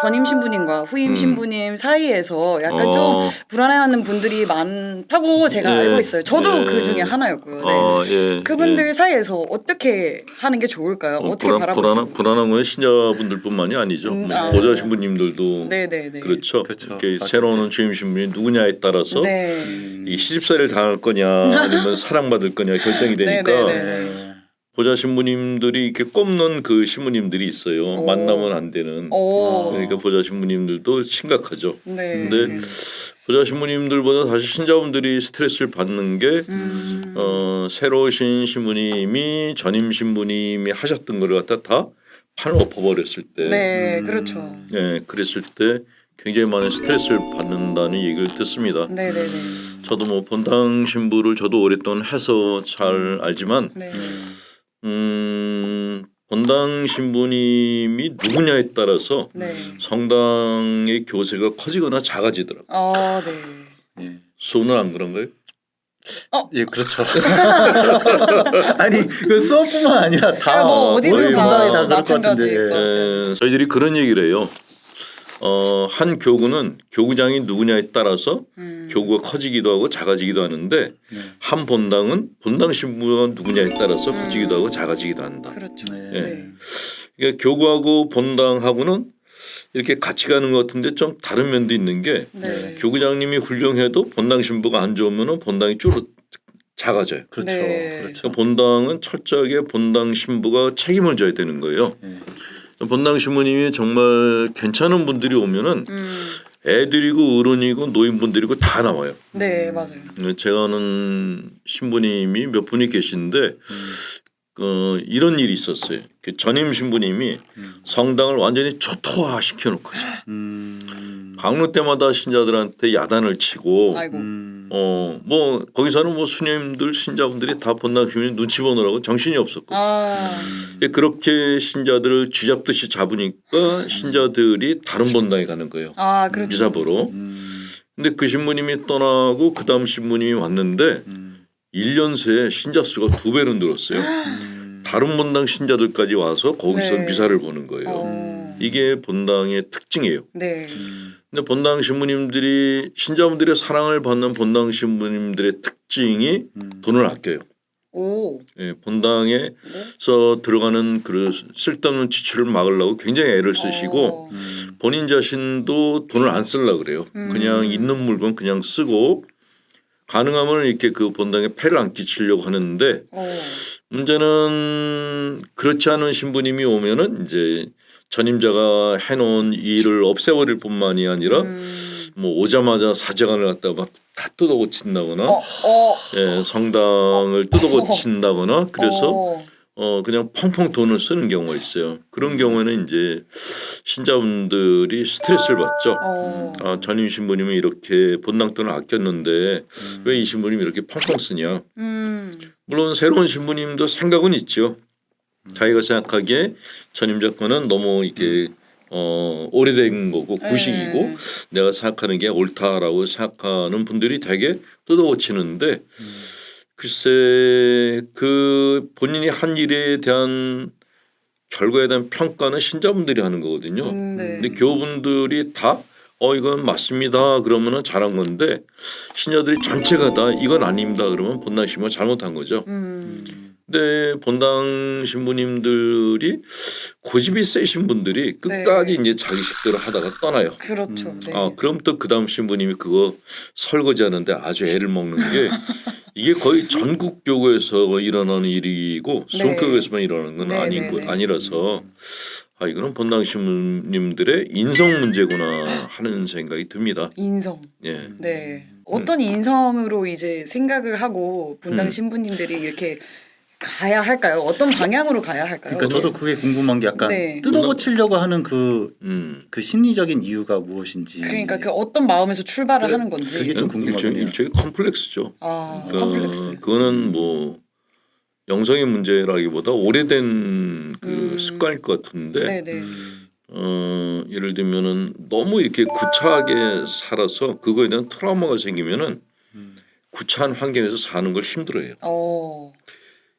전임 신부님과 후임 신부님 사이에서 약간 좀 불안해하는 분들이 많다고 제가 알고 있어요. 저도 그 중에 하나였고요. 네. 그분들 사이에서 어떻게 하는 게 좋을까요? 어떻게 바라보시는? 불안한 건 신자분들뿐만이 아니죠. 보좌 신부님들도 그렇죠. 이렇게 새로 오는 주임 신부님 누구냐에 따라서 이 시집살이를 당할 거냐 아니면 사랑받을 거냐 결정이 되니까. 보좌 신부님들이 이렇게 꼽는 그 신부님들이 있어요. 만나면 안 되는. 그러니까 보좌 신부님들도 심각하죠. 근데 보좌 신부님들보다 사실 신자분들이 스트레스를 받는 게 새로 오신 신부님이 전임 신부님이 하셨던 걸 갖다 다 판을 엎어버렸을 때, 그렇죠. 그랬을 때 굉장히 많은 스트레스를 받는다는 얘기를 듣습니다. 저도 뭐 본당 신부를 저도 오랫동안 해서 잘 알지만. 본당 신부님이 누구냐에 따라서 성당의 교세가 커지거나 작아지더라고요. 수호는 안 그런가요? 예, 그렇죠. 아니 그 수업뿐만 아니라 다 뭐 어디든 다 그럴 것 같은데. 저희들이 그런 얘기를 해요. 한 교구는 교구장이 누구냐에 따라서 교구가 커지기도 하고 작아지기도 하는데 한 본당은 본당 신부가 누구냐에 따라서 커지기도 하고 작아지기도 한다. 그렇죠. 그러니까 교구하고 본당하고는 이렇게 같이 가는 것 같은데 좀 다른 면도 있는 게 교구장님이 훌륭해도 본당 신부가 안 좋으면은 본당이 작아져요. 그렇죠. 그러니까 본당은 철저하게 본당 신부가 책임을 져야 되는 거예요. 본당 신부님이 정말 괜찮은 분들이 오면은 애들이고 어른이고 노인분들이고 다 나와요. 네, 맞아요. 제가 아는 신부님이 몇 분이 계신데 이런 일이 있었어요. 그 전임 신부님이 성당을 완전히 초토화 시켜놓고 강로 때마다 신자들한테 야단을 치고 뭐 거기서는 뭐 수녀님들 신자분들이 다 본당 신부님 눈치 보느라고 정신이 없었고 그렇게 신자들을 쥐잡듯이 잡으니까 신자들이 다른 본당에 가는 거예요. 그렇죠. 미사 보러. 근데 그 신부님이 떠나고 그 다음 신부님이 왔는데 1년 새에 신자 수가 2배로 늘었어요. 다른 본당 신자들까지 와서 거기서 미사를 보는 거예요. 이게 본당의 특징이에요. 근데 본당 신부님들이 신자분들의 사랑을 받는 본당 신부님들의 특징이 돈을 아껴요. 본당에서 들어가는 그 쓸데없는 지출을 막으려고 굉장히 애를 쓰시고 본인 자신도 돈을 안 쓰려고 그래요. 그냥 있는 물건 그냥 쓰고 가능하면 이렇게 그 본당에 폐를 안 끼치려고 하는데 문제는 그렇지 않은 신부님이 오면은 이제 전임자가 해놓은 일을 없애버릴 뿐만이 아니라 뭐 오자마자 사제관을 갖다가 막 다 뜯어고친다거나 성당을 뜯어고친다거나 그래서 그냥 펑펑 돈을 쓰는 경우가 있어요. 그런 경우에는 이제 신자분들이 스트레스를 받죠. 전임 신부님이 이렇게 본당 돈을 아꼈는데 왜 이 신부님이 이렇게 펑펑 쓰냐. 물론 새로운 신부님도 생각은 있죠. 자기가 생각하기에 전임자 거는 너무 이렇게 오래된 거고 구식이고 내가 생각하는 게 옳다라고 생각하는 분들이 되게 뜯어고치는데 글쎄 그 본인이 한 일에 대한 결과에 대한 평가는 신자분들이 하는 거거든요. 근데 교우분들이 다 이건 맞습니다. 그러면은 잘한 건데 신자들이 전체가 다 이건 아닙니다. 그러면 본당 신부가 잘못한 거죠. 근데 본당 신부님들이 고집이 세신 분들이 끝까지 이제 자기 식대로 하다가 떠나요. 그렇죠. 그럼 또 그 다음 신부님이 그거 설거지하는데 아주 애를 먹는 게 이게 거의 전국 교구에서 일어나는 일이고 순교구에서만 일어나는 건 아니라서 이거는 본당 신부님들의 인성 문제구나 하는 생각이 듭니다. 인성. 어떤 인성으로 이제 생각을 하고 본당 신부님들이 이렇게 가야 할까요? 어떤 방향으로 가야 할까요? 그러니까 저도 그게 궁금한 게 약간 뜯어고치려고 하는 그 심리적인 이유가 무엇인지. 그러니까 그 어떤 마음에서 출발을 하는 건지. 그게 좀 궁금하네요. 일종의 컴플렉스죠. 컴플렉스. 그거는 뭐 영성의 문제라기보다 오래된 그 습관일 것 같은데. 예를 들면은 너무 이렇게 구차하게 살아서 그거에 대한 트라우마가 생기면은 구차한 환경에서 사는 걸 힘들어해요.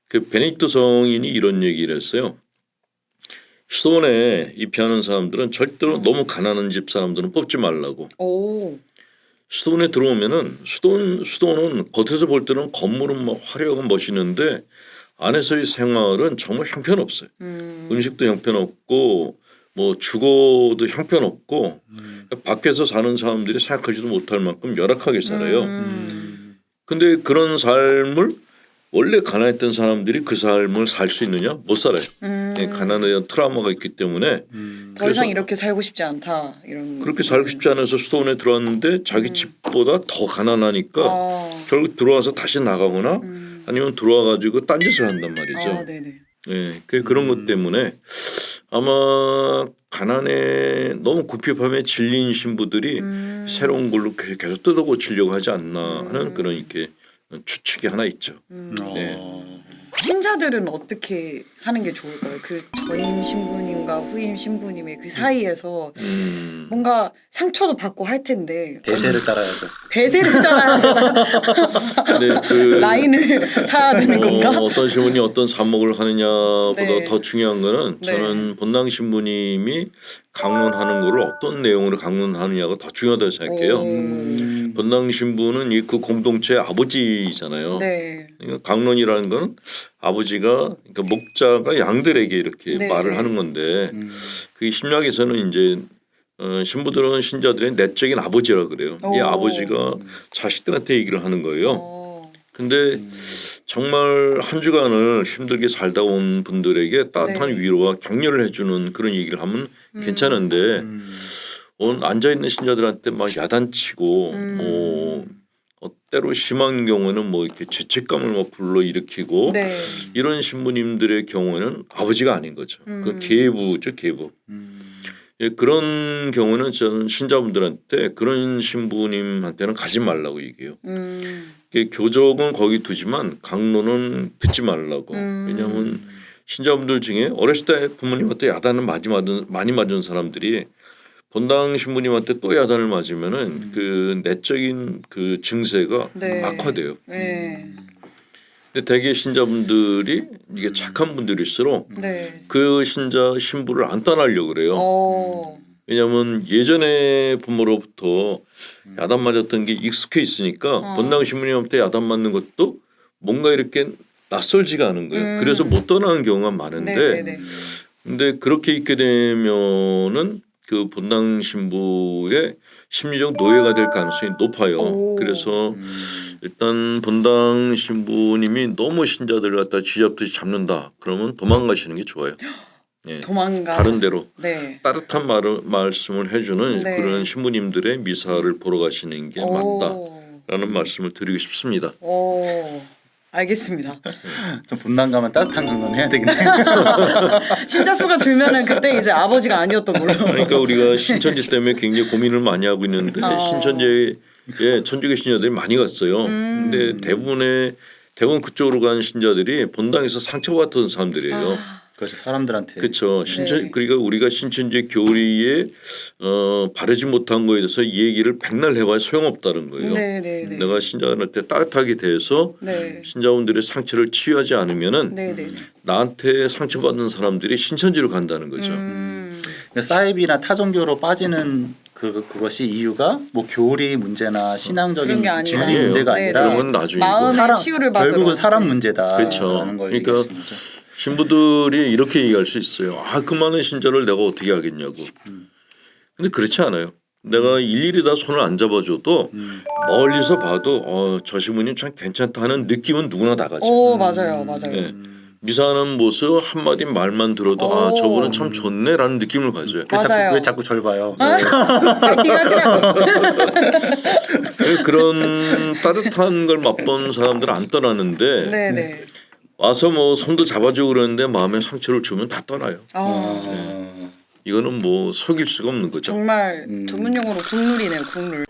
그 베네딕토 성인이 이런 얘기를 했어요. 수도원에 입회하는 사람들은 절대로 너무 가난한 집 사람들은 뽑지 말라고. 오. 수도원에 들어오면은 수도원은 겉에서 볼 때는 건물은 뭐 화려하고 멋있는데 안에서의 생활은 정말 형편없어요. 음식도 형편없고 뭐 주거도 형편없고 밖에서 사는 사람들이 생각하지도 못할 만큼 열악하게 살아요. 근데 그런 삶을 원래 가난했던 사람들이 그 삶을 살 수 있느냐? 못 살아요. 가난에 대한 트라우마가 있기 때문에 더 이상 이렇게 살고 싶지 않다 이런. 그렇게 살고 싶지 않아서 수도원에 들어왔는데 자기 집보다 더 가난하니까 결국 들어와서 다시 나가거나 아니면 들어와 가지고 딴짓을 한단 말이죠. 네네. 네, 그런 것 때문에 아마 가난에 너무 굽힙함에 질린 신부들이 새로운 걸로 계속 뜯어고치려고 하지 않나 하는 그런 이렇게 추측이 하나 있죠. 네. 신자들은 어떻게 하는 게 좋을까요? 그 전임 신부님과 후임 신부님의 그 사이에서 뭔가 상처도 받고 할 텐데 대세를 따라야죠. 대세를 따라야 되나? 그 라인을 타야 되는 건가? 어떤 신부님 어떤 삽목을 하느냐보다 네. 더 중요한 거는 저는 본당 신부님이 강론하는 거를 어떤 내용으로 강론하느냐가 더 중요하다고 생각해요. 본당 신부는 그 공동체의 아버지잖아요. 네. 그러니까 강론이라는 건 아버지가 그러니까 목자가 양들에게 이렇게 네, 말을 네. 하는 건데 그 심리학에서는 이제 신부들은 신자들의 내적인 아버지라 그래요. 이 아버지가 자식들한테 얘기를 하는 거예요. 근데 정말 한 주간을 힘들게 살다 온 분들에게 따뜻한 네. 위로와 격려를 해주는 그런 얘기를 하면 괜찮은데 앉아 있는 신자들한테 막 야단치고 뭐 때로 심한 경우는 뭐 이렇게 죄책감을 막 불러 일으키고 네. 이런 신부님들의 경우에는 아버지가 아닌 거죠. 그 계부죠, 계부. 예, 그런 경우는 저는 신자분들한테 그런 신부님한테는 가지 말라고 얘기해요. 교적은 거기 두지만 강론은 듣지 말라고. 왜냐하면 신자분들 중에 어렸을 때 부모님한테 야단을 많이 맞은 사람들이 본당 신부님한테 또 야단을 맞으면은 그 내적인 그 증세가 악화돼요. 근데 대개 신자분들이 이게 착한 분들일수록 그 신부를 안 떠나려고 그래요. 왜냐하면 예전에 부모로부터 야단 맞았던 게 익숙해 있으니까 본당 신부님한테 야단 맞는 것도 뭔가 이렇게 낯설지가 않은 거예요. 그래서 못 떠나는 경우가 많은데 근데 그렇게 있게 되면은 그 본당 신부의 심리적 노예가 될 가능성이 높아요. 그래서 일단 본당 신부님이 너무 신자들을 갖다 쥐잡듯이 잡는다. 그러면 도망가시는 게 좋아요. 예. 다른 데로 따뜻한 말씀을 해주는 그런 신부님들의 미사를 보러 가시는 게 맞다라는 말씀을 드리고 싶습니다. 알겠습니다. 좀 본당 가면 따뜻한 강론 해야 되겠네. 신자 수가 줄면은 그때 이제 아버지가 아니었던 걸로. 그러니까 우리가 신천지 때문에 굉장히 고민을 많이 하고 있는데 신천지에 천주교 신자들이 많이 갔어요. 근데 대부분 그쪽으로 간 신자들이 본당에서 상처받던 사람들이에요. 그렇죠. 사람들한테. 그렇죠. 그러니까 우리가 신천지 교리에 바르지 못한 거에 대해서 이 얘기를 백날 해봐야 소용없다는 거예요. 내가 신자들한테 따뜻하게 대해서 신자분들의 상처를 치유하지 않으면은 나한테 상처받는 사람들이 신천지로 간다는 거죠. 사이비나 타종교로 빠지는 그것이 이유가 뭐 교리 문제나 신앙적인 진리 문제가 아니라 마음의 치유를 받으러 결국은 사람 문제다. 그렇죠. 그러니까 신부들이 이렇게 얘기할 수 있어요. 그 많은 신자를 내가 어떻게 하겠냐고. 근데 그렇지 않아요. 내가 일일이 다 손을 안 잡아줘도 멀리서 봐도 저 신부님 참 괜찮다 하는 느낌은 누구나 다 가죠. 맞아요. 네. 미사하는 모습 한마디 말만 들어도 저분은 참 좋네라는 느낌을 가져요. 왜 자꾸 절 봐요. 파이팅 하시라고. 그런 따뜻한 걸 맛본 사람들은 안 떠나는데 와서 뭐 손도 잡아주고 그러는데 마음에 상처를 주면 다 떠나요. 이거는 뭐 속일 수가 없는 거죠. 정말 전문 용어로 국룰이네요. 국룰.